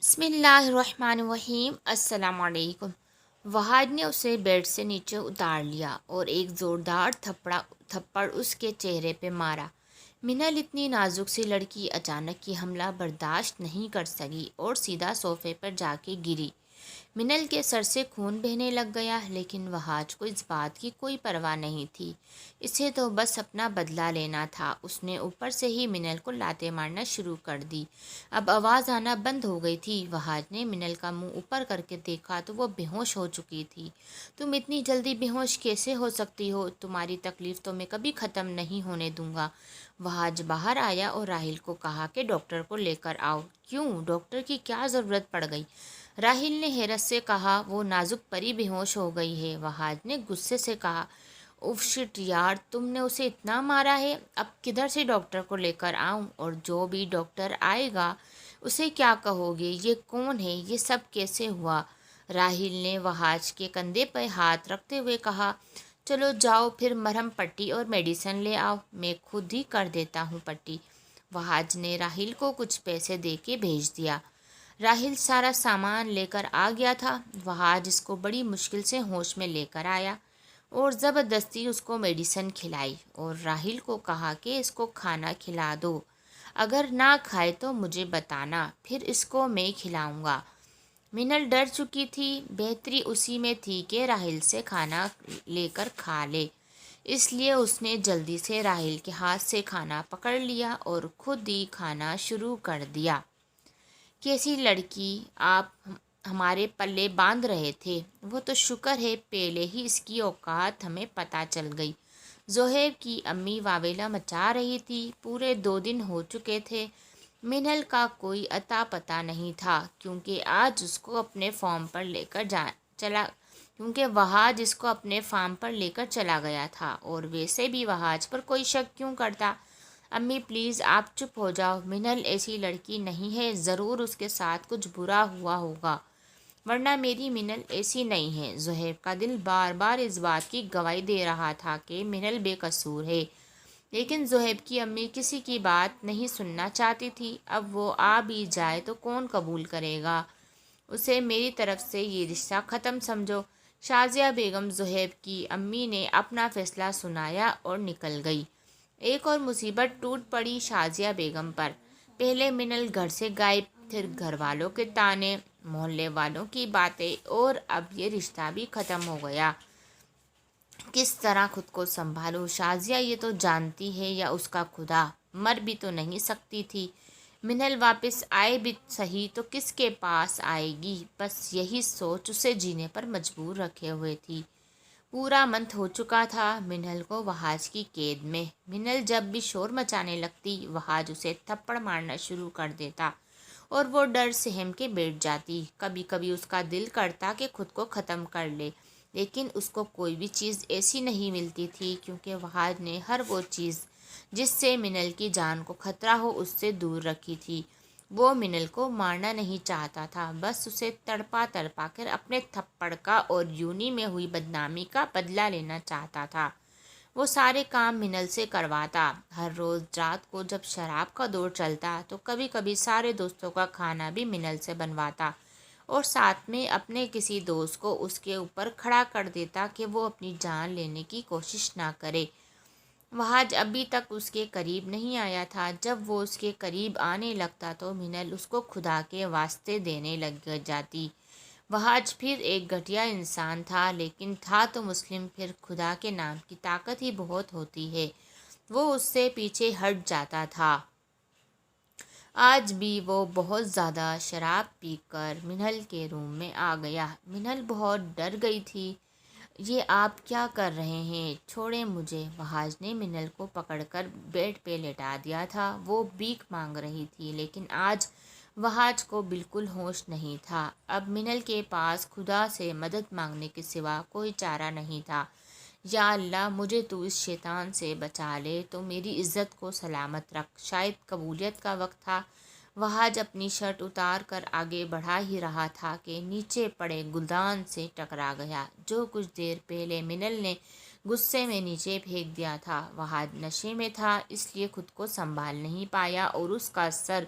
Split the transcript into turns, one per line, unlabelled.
बिस्मिल्लाहिर्रहमानिर्रहीम। अस्सलाम वालेकुम। वहाज ने उसे बेड से नीचे उतार लिया और एक ज़ोरदार थप्पड़ उसके चेहरे पे मारा। मिनल इतनी नाजुक सी लड़की अचानक ये हमला बर्दाश्त नहीं कर सकी और सीधा सोफे पर जाके गिरी। मिनल के सर से खून बहने लग गया, लेकिन वहाज को इस बात की कोई परवाह नहीं थी। इसे तो बस अपना बदला लेना था। उसने ऊपर से ही मिनल को लाते मारना शुरू कर दी। अब आवाज़ आना बंद हो गई थी। वहाज ने मिनल का मुंह ऊपर करके देखा तो वो बेहोश हो चुकी थी। तुम इतनी जल्दी बेहोश कैसे हो सकती हो? तुम्हारी तकलीफ़ तो मैं कभी ख़त्म नहीं होने दूंगा। वहाज बाहर आया और राहिल को कहा कि डॉक्टर को लेकर आओ। क्यों? डॉक्टर की क्या ज़रूरत पड़ गई? राहिल ने हैरत से कहा। वो नाजुक परी बेहोश हो गई है। वहाज ने गुस्से से कहा। उफ शिट यार, तुमने उसे इतना मारा है। अब किधर से डॉक्टर को लेकर आऊं? और जो भी डॉक्टर आएगा उसे क्या कहोगे? ये कौन है? ये सब कैसे हुआ? राहिल ने वहाज के कंधे पर हाथ रखते हुए कहा। चलो जाओ, फिर मरहम पट्टी और मेडिसिन ले आओ। मैं खुद ही कर देता हूँ पट्टी। वहाज ने राहिल को कुछ पैसे दे के भेज दिया। राहिल सारा सामान लेकर आ गया था। वहाज इसको बड़ी मुश्किल से होश में लेकर आया और ज़बरदस्ती उसको मेडिसिन खिलाई और राहिल को कहा कि इसको खाना खिला दो। अगर ना खाए तो मुझे बताना, फिर इसको मैं खिलाऊंगा। मिनल डर चुकी थी। बेहतरी उसी में थी कि राहिल से खाना लेकर खा ले। इसलिए उसने जल्दी से राहिल के हाथ से खाना पकड़ लिया और खुद ही खाना शुरू कर दिया। कैसी लड़की आप हमारे पल्ले बांध रहे थे? वो तो शुक्र है पहले ही इसकी औकात हमें पता चल गई। जोहेब की अम्मी वावेला मचा रही थी। पूरे 2 दिन हो चुके थे। मिनल का कोई अता पता नहीं था, क्योंकि आज उसको अपने फॉर्म पर लेकर जा चला क्योंकि वहाज इसको अपने फार्म पर लेकर चला गया था। और वैसे भी वहाज पर कोई शक क्यों करता? अम्मी प्लीज़ आप चुप हो जाओ। मिनल ऐसी लड़की नहीं है। ज़रूर उसके साथ कुछ बुरा हुआ होगा, वरना मेरी मिनल ऐसी नहीं है। ज़ुहैब का दिल बार बार इस बात की गवाही दे रहा था कि मिनल बेकसूर है, लेकिन ज़ुहैब की अम्मी किसी की बात नहीं सुनना चाहती थी। अब वो आ भी जाए तो कौन कबूल करेगा उसे? मेरी तरफ से ये रिश्ता ख़त्म समझो। शाज़िया बेगम ज़ुहैब की अम्मी ने अपना फ़ैसला सुनाया और निकल गई। एक और मुसीबत टूट पड़ी शाज़िया बेगम पर। पहले मिनल घर से गायब, फिर घर वालों के ताने, मोहल्ले वालों की बातें, और अब ये रिश्ता भी ख़त्म हो गया। किस तरह खुद को संभालूं? शाज़िया ये तो जानती है, या उसका खुदा, मर भी तो नहीं सकती थी। मिनल वापस आए भी सही तो किसके पास आएगी? बस यही सोच उसे जीने पर मजबूर रखे हुए थी। पूरा मंथ हो चुका था मिनल को वहाज की कैद में। मिनल जब भी शोर मचाने लगती, वहाज उसे थप्पड़ मारना शुरू कर देता और वो डर सहम के बैठ जाती। कभी कभी उसका दिल करता कि खुद को ख़त्म कर ले, लेकिन उसको कोई भी चीज़ ऐसी नहीं मिलती थी, क्योंकि वहाज ने हर वो चीज़ जिससे मिनल की जान को खतरा हो उससे दूर रखी थी। वो मिनल को मारना नहीं चाहता था, बस उसे तड़पा तड़पा कर अपने थप्पड़ का और यूनी में हुई बदनामी का बदला लेना चाहता था। वो सारे काम मिनल से करवाता। हर रोज़ रात को जब शराब का दौर चलता तो कभी कभी सारे दोस्तों का खाना भी मिनल से बनवाता और साथ में अपने किसी दोस्त को उसके ऊपर खड़ा कर देता कि वो अपनी जान लेने की कोशिश ना करे। वहाज अभी तक उसके करीब नहीं आया था। जब वो उसके करीब आने लगता तो मिनल उसको खुदा के वास्ते देने लग जाती। वहाज फिर एक घटिया इंसान था, लेकिन था तो मुस्लिम। फिर खुदा के नाम की ताकत ही बहुत होती है। वो उससे पीछे हट जाता था। आज भी वो बहुत ज़्यादा शराब पीकर मिनल के रूम में आ गया। मिनल बहुत डर गई थी। ये आप क्या कर रहे हैं? छोड़ें मुझे। वहाज ने मिनल को पकड़कर बेड पे लेटा दिया था। वो भीख मांग रही थी, लेकिन आज वहाज को बिल्कुल होश नहीं था। अब मिनल के पास खुदा से मदद मांगने के सिवा कोई चारा नहीं था। या अल्लाह, मुझे तू इस शैतान से बचा ले तो मेरी इज़्ज़त को सलामत रख। शायद कबूलियत का वक्त था। वहाज अपनी शर्ट उतार कर आगे बढ़ा ही रहा था कि नीचे पड़े गुलदान से टकरा गया, जो कुछ देर पहले मिनल ने गुस्से में नीचे फेंक दिया था। वहाज नशे में था, इसलिए खुद को संभाल नहीं पाया और उसका सर